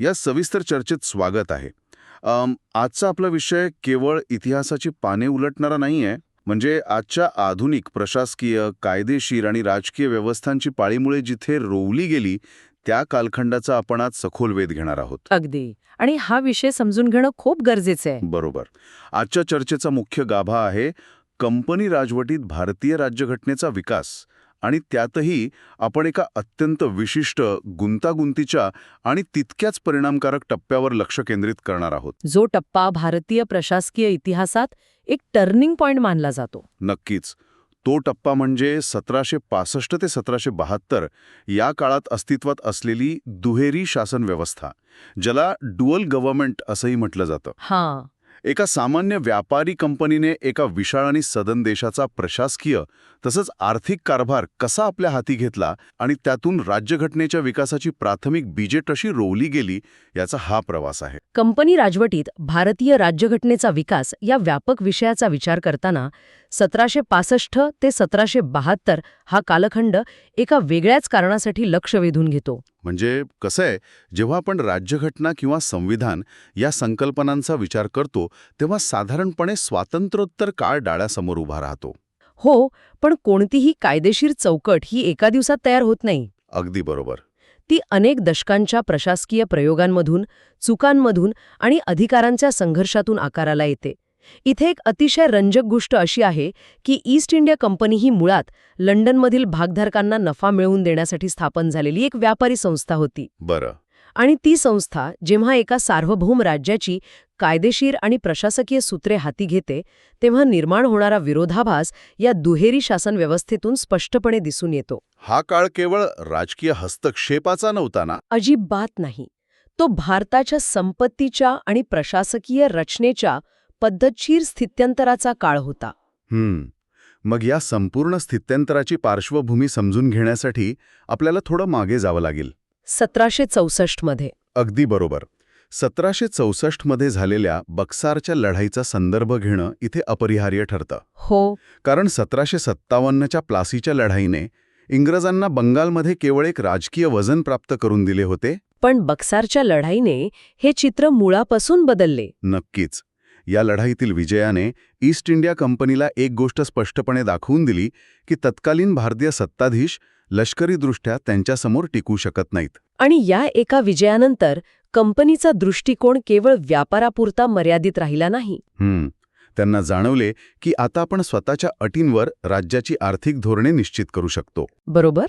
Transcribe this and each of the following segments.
या सविस्तर चर्चेत स्वागत आहे. आजचा आपला विषय केवळ इतिहासाची पाने उलटणारा नाही आहे. म्हणजे आजच्या आधुनिक प्रशासकीय, कायदेशीर आणि राजकीय व्यवस्थांची पाळीमुळे जिथे रोवली गेली त्या कालखंडाचा आपण आज सखोल वेध घेणार आहोत. अगदी. आणि हा विषय समजून घेणं खूप गरजेचं आहे. बरोबर. आजच्या चर्चेचा मुख्य गाभा आहे कंपनी राजवटीत भारतीय राज्यघटनेचा विकास, आणि त्यातही आपण एका अत्यंत विशिष्ट, गुंतागुंतीच्या आणि तितक्याच परिणामकारक टप्प्यावर लक्ष केंद्रित करणार आहोत. जो टप्पा भारतीय प्रशासकीय इतिहासात एक टर्निंग पॉइंट मानला जातो. नक्कीच. तो टप्पा म्हणजे 1765 ते 1772 या काळात अस्तित्वात असलेली दुहेरी शासन व्यवस्था, ज्याला ड्युअल गव्हर्नमेंट असंही म्हटलं जातं. हां. एका सामान्य व्यापारी कंपनीने एका विशाळ आणि सदन देशाचा प्रशासकीय तसंच आर्थिक कारभार कसा आपल्या हाती घेतला आणि त्यातून राज्यघटनेच्या विकासाची प्राथमिक बीजे कशी रोवली गेली, याचा हा प्रवास आहे. कंपनी राजवटीत भारतीय राज्यघटनेचा विकास या व्यापक विषयाचा विचार करताना 1765 ते 1772 हा कालखंड एका वेगळ्याच कारणासाठी लक्ष वेधून घेतो. म्हणजे कसं आहे, जेव्हा आपण राज्यघटना किंवा संविधान या संकल्पनांचा विचार करतो तेव्हा साधारणपणे स्वातंत्र्योत्तर काळ डोळ्यासमोर उभा राहतो. हो, पण कोणतीही कायदेशीर चौकट ही एका दिवसात तयार होत नाही. अगदी बरोबर. ती अनेक दशकांच्या प्रशासकीय प्रयोगांमधून, चुकांमधून आणि अधिकारांच्या संघर्षातून आकाराला येते. इथे एक अतिशय रंजक गोष्ट अशी आहे की ईस्ट इंडिया कंपनी ही मुळात लंडनमधील भागधारकांना नफा मिळवून देण्यासाठी स्थापन झालेली एक व्यापारी संस्था होती. बरं. आणि ती संस्था जेव्हा एका सार्वभौम राज्याची कायदेशीर आणि प्रशासकीय सूत्रे हाती घेते तेव्हा निर्माण होणारा विरोधाभास या दुहेरी शासन व्यवस्थेतून स्पष्टपणे दिसून येतो. हा काळ केवळ राजकीय हस्तक्षेपाचा नव्हता ना? अजिबात नाही. तो भारताच्या संपत्तीच्या आणि प्रशासकीय रचनेच्या पद्धतशीर स्थित्यंतराचा काळ होता. मग या संपूर्ण स्थित्यंतराची पार्श्वभूमी समजून घेण्यासाठी आपल्याला थोडं मागे जावं लागेल. 1764 मध्ये. अगदी बरोबर. 1764 मध्ये झालेल्या बक्सारच्या लढाईचा संदर्भ घेणं इथे अपरिहार्य ठरतं. हो. कारण 1757च्या प्लासीच्या लढाईने इंग्रजांना बंगालमध्ये केवळ एक राजकीय वजन प्राप्त करून दिले होते. पण बक्सारच्या लढाईने हे चित्र मुळापासून बदलले. नक्कीच. या लढाईतील विजयाने ईस्ट इंडिया कंपनीला एक गोष्ट स्पष्टपणे दाखवून दिली की तत्कालीन भारतीय सत्ताधीश लष्करीदृष्ट्या त्यांच्यासमोर टिकू शकत नाहीत. आणि या एका विजयानंतर कंपनीचा दृष्टिकोन केवळ व्यापारापुरता मर्यादित राहिला नाही. त्यांना जाणवले की आता आपण स्वतःच्या अटींवर राज्याची आर्थिक धोरणे निश्चित करू शकतो. बरोबर.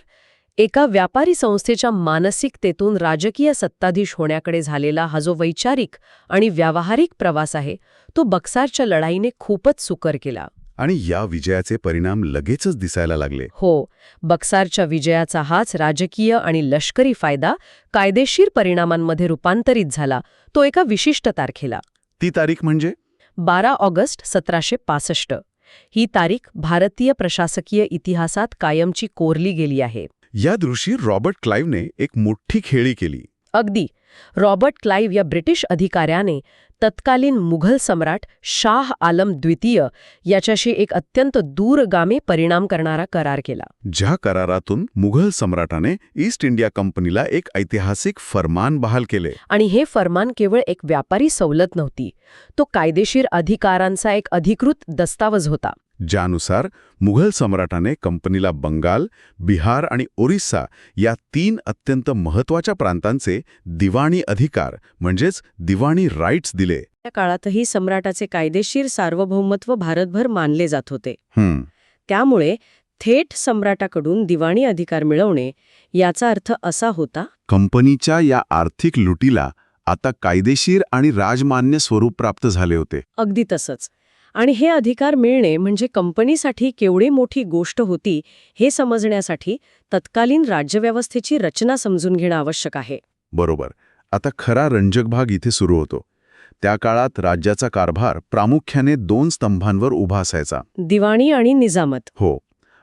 एका व्यापारी संस्थेच्या मानसिकतेतून राजकीय सत्ताधीश होण्याकडे झालेला हा जो वैचारिक आणि व्यावहारिक प्रवास आहे तो बक्सारच्या लढाईने खूपच सुकर केला. आणि या विजयाचे परिणाम लगेचच दिसायला लागले. हो. बक्सारच्या विजयाचा हाच राजकीय आणि लष्करी फायदा कायदेशीर परिणामांमध्ये रूपांतरित झाला, तो एका विशिष्ट तारखेला. ती तारीख म्हणजे 12 ऑगस्ट 1765. ही तारीख भारतीय प्रशासकीय इतिहासात कायमची कोरली गेली आहे. या दिवशी रॉबर्ट क्लाइव्हने एक मोठी खेळी केली. अगदी. रॉबर्ट क्लाइव्ह या ब्रिटिश अधिकाऱ्याने तत्कालीन मुघल सम्राट शाह आलम द्वितीय याच्याशी एक अत्यंत दूरगामी परिणाम करणारा करार केला. ज्या करारातून मुघल सम्राटाने ईस्ट इंडिया कंपनीला एक ऐतिहासिक फरमान बहाल केले. आणि हे फरमान केवळ एक व्यापारी सवलत नव्हती, तो कायदेशीर अधिकारांचा एक अधिकृत दस्तावेज होता. ज्यानुसार मुघल सम्राटाने कंपनीला बंगाल, बिहार आणि ओरिसा या 3 अत्यंत महत्त्वाच्या प्रांतांचे दिवाणी अधिकार म्हणजेच दिवाणी राईट्स दिले. त्या काळातही सम्राटाचे कायदेशीर सार्वभौमत्व भारतभर मानले जात होते. त्यामुळे थेट सम्राटाकडून दिवाणी अधिकार मिळवणे याचा अर्थ असा होता, कंपनीच्या या आर्थिक लुटीला आता कायदेशीर आणि राजमान्य स्वरूप प्राप्त झाले होते. अगदी तसंच. आणि हे अधिकार मिळणे म्हणजे कंपनीसाठी केवढी मोठी गोष्ट होती हे समजण्यासाठी तत्कालीन राज्यव्यवस्थेची रचना समजून घेणं आवश्यक आहे. बरोबर. आता खरा रंजक भाग इथे सुरू होतो. त्या काळात राज्याचा कारभार प्रामुख्याने 2 स्तंभांवर उभा असायचा, दिवाणी आणि निजामत. हो.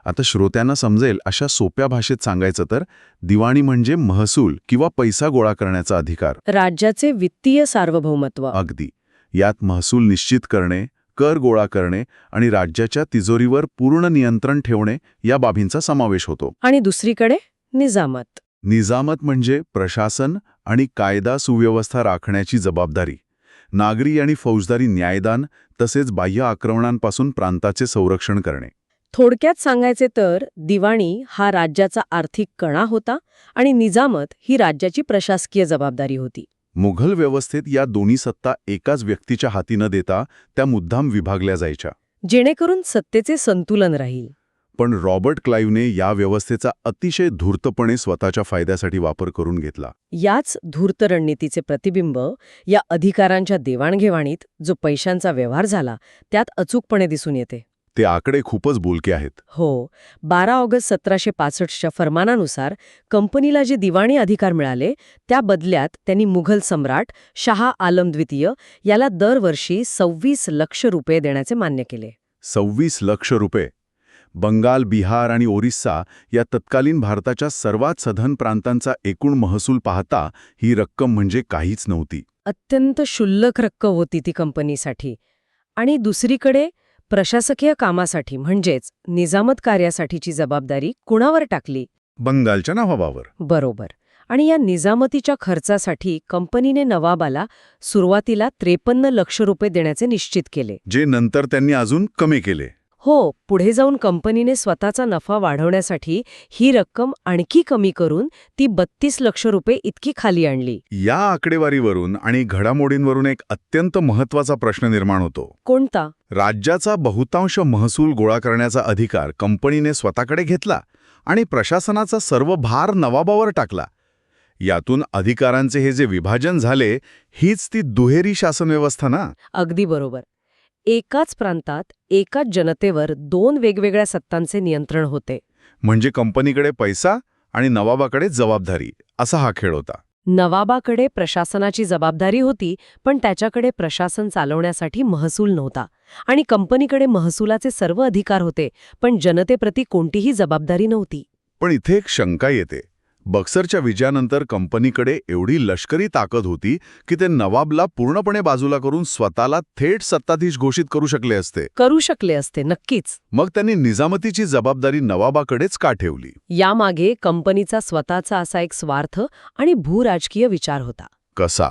आता श्रोत्यांना समजेल अशा सोप्या भाषेत सांगायचं तर दिवाणी म्हणजे महसूल किंवा पैसा गोळा करण्याचा अधिकार, राज्याचे वित्तीय सार्वभौमत्व. अगदी. यात महसूल निश्चित करणे, कर गोळा करणे आणि राज्याच्या तिजोरीवर पूर्ण नियंत्रण ठेवणे या बाबींचा समावेश होतो. आणि दुसरीकडे निजामत. निजामत म्हणजे प्रशासन आणि कायदा सुव्यवस्था राखण्याची जबाबदारी, नागरी आणि फौजदारी न्यायदान तसेच बाह्य आक्रमणांपासून प्रांताचे संरक्षण करणे. थोडक्यात सांगायचे तर दिवाणी हा राज्याचा आर्थिक कणा होता आणि निजामत ही राज्याची प्रशासकीय जबाबदारी होती. मुघल व्यवस्थेत या दोन्ही सत्ता एकाच व्यक्तीच्या हाती न देता त्या मुद्दाम विभागल्या जायच्या. जेणेकरून सत्तेचे संतुलन राहील. पण रॉबर्ट क्लाईव्हने या व्यवस्थेचा अतिशय धूर्तपणे स्वतःच्या फायद्यासाठी वापर करून घेतला. याच धूर्त रणनीतीचे प्रतिबिंब या अधिकारांच्या देवाणघेवाणीत जो पैशांचा व्यवहार झाला त्यात अचूकपणे दिसून येते. ते आकडे खूपच बोलके आहेत. हो, 12 ऑगस्ट 1765च्या फरमानानुसार कंपनीला जे दिवाणी अधिकार मिळाले त्या बदल्यात त्यांनी मुघल सम्राट शहा आलम द्वितीय याला दरवर्षी 26 लक्ष रुपये देण्याचे मान्य केले. 26 लक्ष रुपये. बंगाल, बिहार आणि ओरिस्सा या तत्कालीन भारताच्या सर्वात सधन प्रांतांचा एकूण महसूल पाहता ही रक्कम म्हणजे काहीच नव्हती. अत्यंत क्षुल्लक रक्कम होती ती कंपनीसाठी. आणि दुसरीकडे प्रशासकीय कामासाठी म्हणजेच निजामत कार्यासाठीची जबाबदारी कुणावर टाकली? बंगालच्या नवाबावर. बरोबर. आणि या निजामतीच्या खर्चासाठी कंपनीने नवाबाला सुरुवातीला 53 लक्ष रुपये देण्याचे निश्चित केले. जे नंतर त्यांनी अजून कमी केले. हो, पुढे जाऊन कंपनीने स्वतःचा नफा वाढवण्यासाठी ही रक्कम आणखी कमी करून ती 32 लक्ष रुपये इतकी खाली आणली. या आकडेवारीवरून आणि घडामोडींवरून एक अत्यंत महत्त्वाचा प्रश्न निर्माण होतो. कोणता? राज्याचा बहुतांश महसूल गोळा करण्याचा अधिकार कंपनीने स्वतःकडे घेतला आणि प्रशासनाचा सर्व भार नवाबावर टाकला. यातून अधिकारांचे हे जे विभाजन झाले, हीच ती दुहेरी शासनव्यवस्था ना? अगदी बरोबर. एकाच प्रांतात एकाच जनतेवर 2 वेगवेगळ्या सत्तांचे नियंत्रण होते. म्हणजे कंपनीकडे पैसा आणि नवाबाकडे जबाबदारी, असा हा खेळ होता. नवाबाकडे प्रशासनाची जबाबदारी होती, पण त्याच्याकडे प्रशासन चालवण्यासाठी महसूल नव्हता. आणि कंपनीकडे महसुलाचे सर्व अधिकार होते, पण जनतेप्रती कोणतीही जबाबदारी नव्हती. पण इथे एक शंका येते. बक्सरच्या विजयानंतर कंपनीकडे एवढी लष्करी ताकद होती की ते नवाबला पूर्णपणे बाजूला करून स्वतःला थेट सत्ताधीश घोषित करू शकले असते. नक्कीच. मग त्यांनी निजामतीची जबाबदारी नवाबाकडेच का ठेवली? यामागे कंपनीचा स्वतःचा असा एक स्वार्थ आणि भूराजकीय विचार होता. कसा?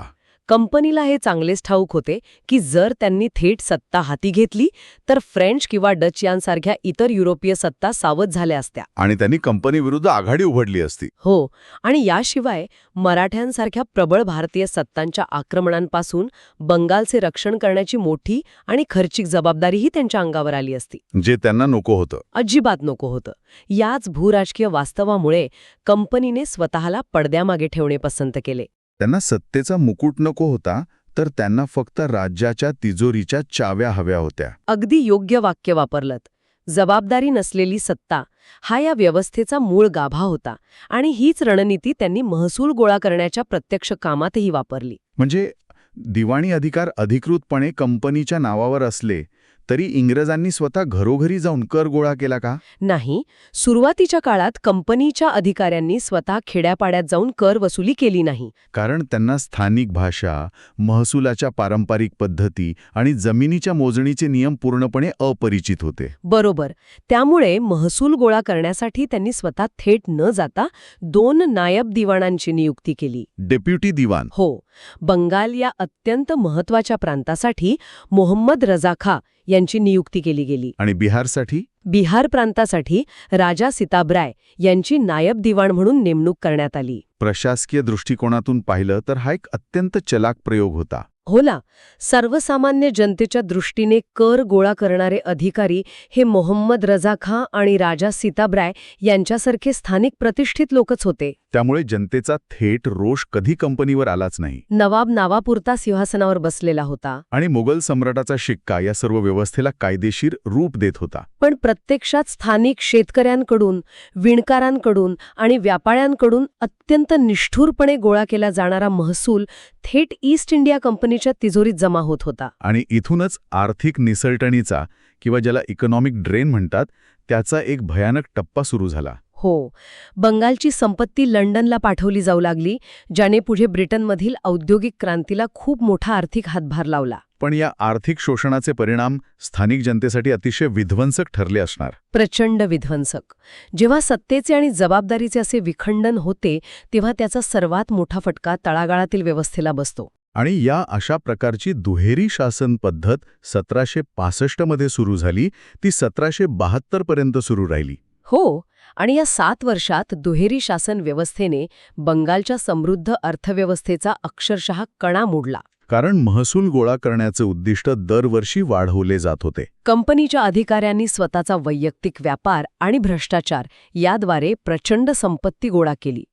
कंपनीला हे चांगलेच ठाऊक होते की जर त्यांनी थेट सत्ता हाती घेतली तर फ्रेंच किंवा डच यांसारख्या इतर युरोपीय सत्ता सावध झाल्या असत्या. आणि त्यांनी कंपनीविरुद्ध आघाडी उघडली असती. हो, आणि याशिवाय मराठ्यांसारख्या प्रबळ भारतीय सत्तांच्या आक्रमणांपासून बंगालचे रक्षण करण्याची मोठी आणि खर्चिक जबाबदारीही त्यांच्या अंगावर आली असती. जे त्यांना नको होतं. अजिबात नको होतं. याच भूराजकीय वास्तवामुळे कंपनीने स्वतःला पडद्यामागे ठेवणे पसंत केले. त्यांना सत्तेचा मुकुट नको होता, तर त्यांना फक्त राज्याच्या तिजोरीच्या चाव्या हव्या होत्या. अगदी योग्य वाक्य वापरलंत. जबाबदारी नसलेली सत्ता हा या व्यवस्थेचा मूळ गाभा होता आणि हीच रणनीती त्यांनी महसूल गोळा करण्याच्या प्रत्यक्ष कामातही वापरली. म्हणजे दिवाणी अधिकार अधिकृतपणे कंपनीच्या नावावर असले तरी इंग्रजांनी स्वतः घरोघरी जाऊन कर गोळा केला का? नाही. सुरुवातीच्या काळात कंपनीच्या अधिकाऱ्यांनी स्वतः खेड्यापाड्यात जाऊन कर वसुली केली नाही. कारण त्यांना स्थानिक भाषा, महसुलाच्या पारंपरिक पद्धती आणि जमिनीच्या मोजणीचे नियम पूर्णपणे अपरिचित होते. बरोबर. त्यामुळे महसूल गोळा करण्यासाठी त्यांनी स्वतः थेट न जाता 2 नायब दिवाणांची नियुक्ती केली. डेप्युटी दिवाण. हो. बंगाल या अत्यंत महत्वाच्या प्रांतासाठी मोहम्मद रजा खा यांची नियुक्ती केली गेली. आणि बिहारसाठी? बिहार प्रांतासाठी राजा सिताब्राय यांची नायब दिवाण म्हणून नेमणूक करण्यात आली. प्रशासकीय दृष्टिकोनातून पाहिलं तर हा एक अत्यंत चलाक प्रयोग होता. हो ना. सर्वसामान्य जनतेच्या दृष्टीने कर गोळा करणारे अधिकारी हे मोहम्मद रजा खां आणि राजा सिताब्राय यांच्यासारखे स्थानिक प्रतिष्ठित लोकच होते. त्यामुळे जनतेचा थेट रोष कधी कंपनीवर आलाच नाही. नवाब नावापुरता सिंहासनावर बसलेला होता. आणि मुघल सम्राटाचा शिक्का या सर्व व्यवस्थेला कायदेशीर रूप देत होता. पण प्रत्यक्षात स्थानिक शेतकऱ्यांकडून, विणकारांकडून आणि व्यापाऱ्यांकडून अत्यंत निष्ठुरपणे गोळा केला जाणारा महसूल थेट ईस्ट इंडिया कंपनीच्या तिजोरीत जमा होत होता. आणि इथूनच आर्थिक निसरटणीचा किंवा ज्याला इकॉनॉमिक ड्रेन म्हणतात त्याचा एक भयानक टप्पा सुरू झाला. हो. बंगालची संपत्ती लंडनला पाठवली जाऊ लागली, ज्याने पुढे ब्रिटनमधील औद्योगिक क्रांतीला खूप मोठा आर्थिक हातभार लावला. पण या आर्थिक शोषणाचे परिणाम स्थानिक जनतेसाठी अतिशय विध्वंसक ठरले असणार. प्रचंड विध्वंसक. जेव्हा सत्तेचे आणि जबाबदारीचे असे विखंडन होते तेव्हा त्याचा सर्वात मोठा फटका तळागाळातील व्यवस्थेला बसतो. आणि या अशा प्रकारची दुहेरी शासन पद्धत 1765 मध्ये सुरू झाली, ती 1772 पर्यंत सुरू राहिली. हो, आणि या 7 वर्षात दुहेरी शासन व्यवस्थेने बंगालच्या समृद्ध अर्थव्यवस्थेचा अक्षरशः कणा मोडला. कारण महसूल गोळा करण्याचे उद्दिष्ट दरवर्षी वाढवले जात होते. कंपनीच्या अधिकाऱ्यांनी स्वतःचा वैयक्तिक व्यापार आणि भ्रष्टाचार याद्वारे प्रचंड संपत्ती गोळा केली.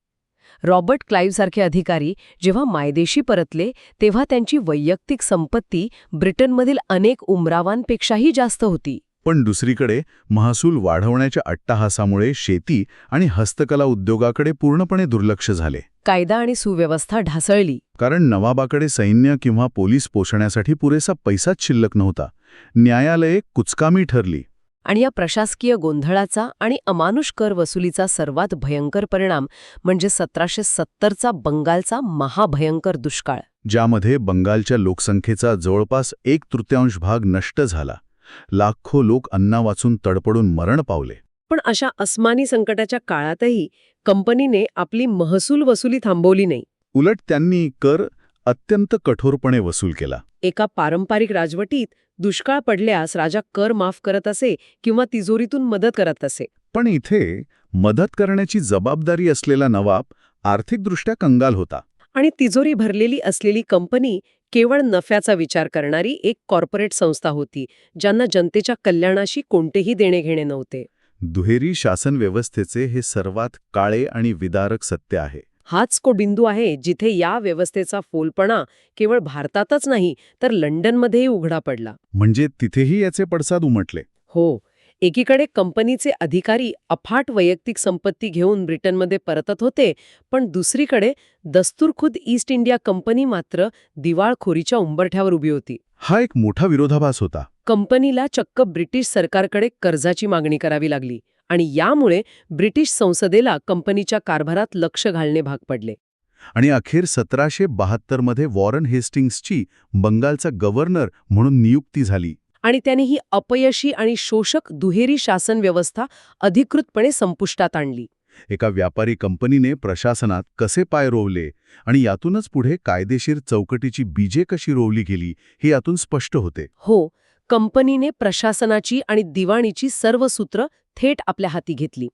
रॉबर्ट क्लाईव्हसारखे अधिकारी जेव्हा मायदेशी परतले तेव्हा त्यांची वैयक्तिक संपत्ती ब्रिटनमधील अनेक उमरावांपेक्षाही जास्त होती. पण दुसरीकडे महसूल वाढवण्याच्या अट्टाहासामुळे शेती आणि हस्तकला उद्योगाकडे पूर्णपणे दुर्लक्ष झाले. कायदा आणि सुव्यवस्था ढासळली. कारण नवाबाकडे सैन्य किंवा पोलीस पोषण्यासाठी पुरेसा पैसाच शिल्लक नव्हता. न्यायालये कुचकामी ठरली. आणि या प्रशासकीय गोंधळाचा आणि अमानुष कर वसुलीचा सर्वात भयंकर परिणाम म्हणजे 1770चा बंगालचा महाभयंकर दुष्काळ, ज्यामध्ये बंगालच्या लोकसंख्येचा जवळपास 1/3 भाग नष्ट झाला. लाखो लोक अन्नावाचून तडपडून मरण पावले. पण अशा अस्मानी संकटाच्या काळातही कंपनीने आपली महसूल वसुली थांबवली नाही. उलट त्यांनी कर अत्यंत कठोरपणे वसूल केला. एका पारंपरिक राजवटीत दुष्काळ पडल्यास राजा कर माफ करत असे किंवा तिजोरीतून मदत करत असे. पण इथे मदत करण्याची जबाबदारी असलेला नवाब आर्थिकदृष्ट्या कंगाल होता. आणि तिजोरी भरलेली असलेली कंपनी केवळ नफ्याचा विचार करणारी एक कॉर्पोरेट संस्था होती, ज्यांना जनतेच्या कल्याणाशी कोणतेही देणे-घेणे नव्हते. दुहेरी शासन व्यवस्थेचे हे सर्वात काळे आणि विदारक सत्य आहे. हाच तो बिंदू आहे जिथे या व्यवस्थेचा फोलपणा केवळ भारतातच नाही तर लंडनमध्येही उघडा पडला. म्हणजे तिथेही याचे पडसाद उमटले. हो, एकीकडे कंपनीचे अधिकारी अफाट वैयक्तिक संपत्ती घेऊन ब्रिटनमध्ये परतत होते, पण दुसरीकडे दस्तूरखुद ईस्ट इंडिया कंपनी मात्र दिवाळखोरीच्या उंबरठ्यावर उभी होती. हा एक मोठा विरोधाभास होता. कंपनीला चक्क ब्रिटिश सरकारकडे कर्जाची मागणी करावी लागली आणि यामुळे ब्रिटिश संसदेला कंपनीच्या कारभारात लक्ष घालणे भाग पडले. आणि अखेर 1772 मध्ये वॉरन हेस्टिंग्सची बंगालचा गव्हर्नर म्हणून नियुक्ती झाली. आणि त्याने ही अपयशी आणि शोषक दुहेरी शासन व्यवस्था अधिकृतपणे संपुष्टात आणली. एका व्यापारी कंपनीने प्रशासनात कसे पाय रोवले आणि यातूनच पुढे कायदेशीर चौकटीची बीजे कशी रोवली गेली हे यातून स्पष्ट होते. हो, कंपनीने प्रशासनाची आणि दिवाणीची सर्व सूत्र थेट आपल्या हाती घेतली.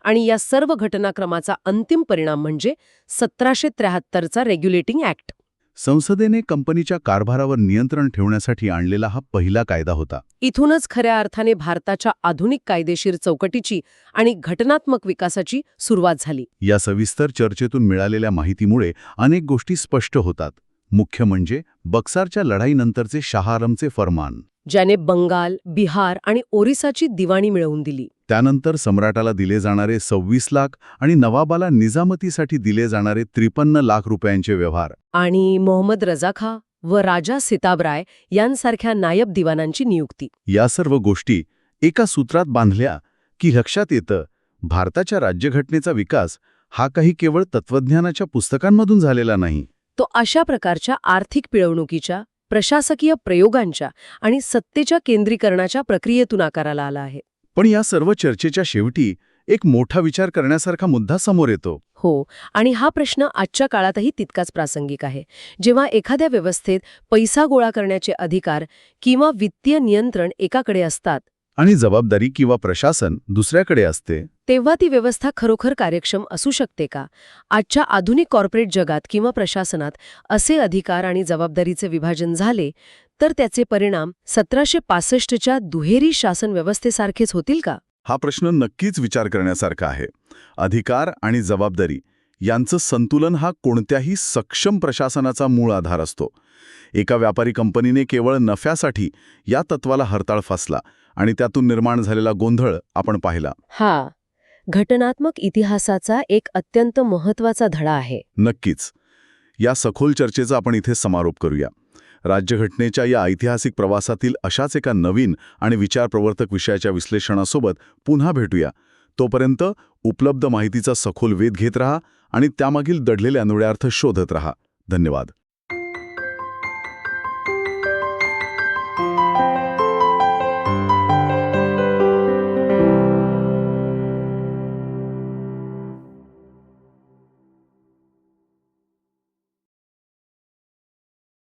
आणि या सर्व घटनाक्रमाचा अंतिम परिणाम म्हणजे 1773चा रेग्युलेटिंग ॲक्ट. संसदेने कंपनीच्या कारभारावर नियंत्रण ठेवण्यासाठी आणलेला हा पहिला कायदा होता. इथूनच खऱ्या अर्थाने भारताच्या आधुनिक कायदेशीर चौकटीची आणि घटनात्मक विकासाची सुरुवात झाली. या सविस्तर चर्चेतून मिळालेल्या माहितीमुळे अनेक गोष्टी स्पष्ट होतात. मुख्य म्हणजे बक्सारच्या लढाईनंतरचे शाह आलमचे फरमान, ज्याने बंगाल, बिहार आणि ओरिसाची दिवाणी मिळवून दिली. त्यानंतर सम्राटाला दिले जाणारे 26 लाख आणि नवाबाला निजामतीसाठी दिले जाणारे 53 लाख रुपयांचे व्यवहार, आणि मोहम्मद रजाखा व राजा सिताबराय यांसारख्या नायब दिवाणांची नियुक्ती. या सर्व गोष्टी एका सूत्रात बांधल्या की लक्षात येतं, भारताच्या राज्यघटनेचा विकास हा काही केवळ तत्वज्ञानाच्या पुस्तकांमधून झालेला नाही. तो अशा प्रकारच्या आर्थिक पिळवणुकीच्या, प्रशासकीय प्रयोगांच्या आणि सत्तेच्या केंद्रीकरणाच्या प्रक्रियेतून आकाराला आला आहे. पण या सर्व चर्चेच्या शेवटी एक मोठा विचार करण्यासारखा मुद्दा समोर येतो. हो, आणि हा प्रश्न आजच्या काळातही तितकाच प्रासंगिक आहे. जेव्हा एखाद्या व्यवस्थेत पैसा गोळा करण्याचे अधिकार किंवा वित्तीय नियंत्रण एकाकडे असतात आणि जबाबदारी किंवा प्रशासन दुसऱ्याकडे असते, तेव्हा ती व्यवस्था खरोखर कार्यक्षम असू शकते का? आजच्या आधुनिक कॉर्पोरेट जगात किंवा प्रशासनात असे अधिकार आणि जबाबदारीचे विभाजन झाले तर त्याचे परिणाम 1765च्या दुहेरी शासन व्यवस्थेसारखेच होतील का? हा प्रश्न नक्कीच विचार करण्यासारखा आहे. अधिकार आणि जबाबदारी यांचं संतुलन हा कोणत्याही सक्षम प्रशासनाचा मूळ आधार असतो. एका व्यापारी कंपनीने केवळ नफ्यासाठी या तत्वाला हरताळ फासला आणि त्यातून निर्माण झालेला गोंधळ आपण पाहिला. हा घटनात्मक इतिहासाचा एक अत्यंत महत्त्वाचा धडा आहे. नक्कीच. या सखोल चर्चेचा आपण इथे समारोप करूया. राज्यघटनेच्या या ऐतिहासिक प्रवासातील अशाच एका नवीन आणि विचारप्रवर्तक विषयाच्या विश्लेषणासोबत पुन्हा भेटूया. तोपर्यंत उपलब्ध माहितीचा सखोल वेध घेत रहा आणि त्यामागील दडलेले अन्वयार्थ शोधत रहा. धन्यवाद.